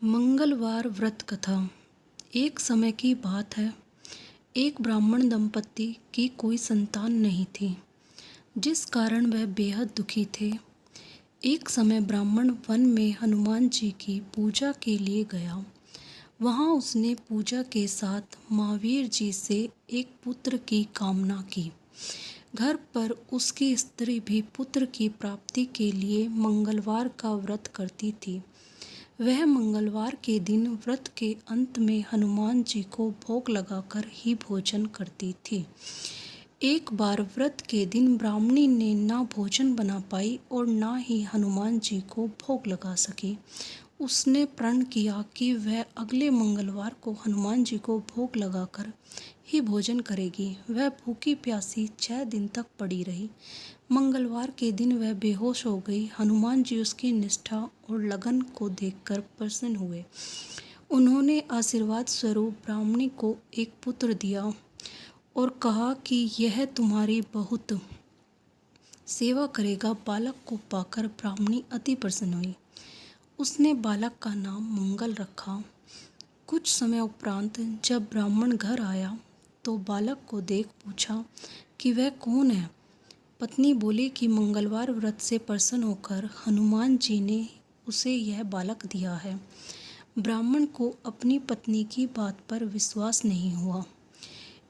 मंगलवार व्रत कथा। एक समय की बात है। एक ब्राह्मण दंपति की कोई संतान नहीं थी, जिस कारण वह बेहद दुखी थे। एक समय ब्राह्मण वन में हनुमान जी की पूजा के लिए गया। वहाँ उसने पूजा के साथ महावीर जी से एक पुत्र की कामना की। घर पर उसकी स्त्री भी पुत्र की प्राप्ति के लिए मंगलवार का व्रत करती थी। वह मंगलवार के दिन व्रत के अंत में हनुमान जी को भोग लगाकर ही भोजन करती थी। एक बार व्रत के दिन ब्राह्मणी ने ना भोजन बना पाई और ना ही हनुमान जी को भोग लगा सकी। उसने प्रण किया कि वह अगले मंगलवार को हनुमान जी को भोग लगाकर ही भोजन करेगी। वह भूखी प्यासी 6 दिन तक पड़ी रही। मंगलवार के दिन वह बेहोश हो गई। हनुमान जी उसकी निष्ठा और लगन को देखकर प्रसन्न हुए। उन्होंने आशीर्वाद स्वरूप ब्राह्मणी को एक पुत्र दिया और कहा कि यह तुम्हारी बहुत सेवा करेगा। बालक को पाकर ब्राह्मणी अति प्रसन्न हुई। उसने बालक का नाम मंगल रखा। कुछ समय उपरांत जब ब्राह्मण घर आया तो बालक को देख पूछा कि वह कौन है। पत्नी बोली कि मंगलवार व्रत से प्रसन्न होकर हनुमान जी ने उसे यह बालक दिया है। ब्राह्मण को अपनी पत्नी की बात पर विश्वास नहीं हुआ।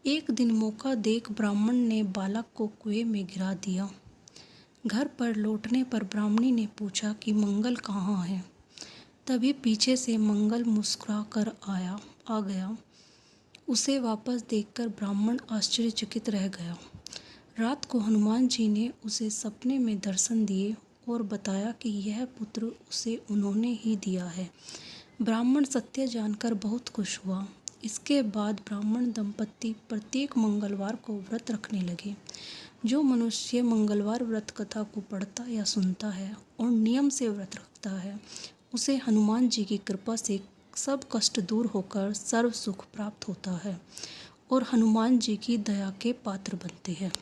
एक दिन मौका देख ब्राह्मण ने बालक को कुएं में गिरा दिया। घर पर लौटने पर ब्राह्मणी ने पूछा कि मंगल कहाँ है। तभी पीछे से मंगल मुस्कुरा कर आ गया। उसे वापस देखकर ब्राह्मण आश्चर्यचकित रह गया। रात को हनुमान जी ने उसे सपने में दर्शन दिए और बताया कि यह पुत्र उसे उन्होंने ही दिया है। ब्राह्मण सत्य जानकर बहुत खुश हुआ। इसके बाद ब्राह्मण दंपति प्रत्येक मंगलवार को व्रत रखने लगे। जो मनुष्य मंगलवार व्रत कथा को पढ़ता या सुनता है और नियम से व्रत रखता है, उसे हनुमान जी की कृपा से सब कष्ट दूर होकर सर्व सुख प्राप्त होता है और हनुमान जी की दया के पात्र बनते हैं।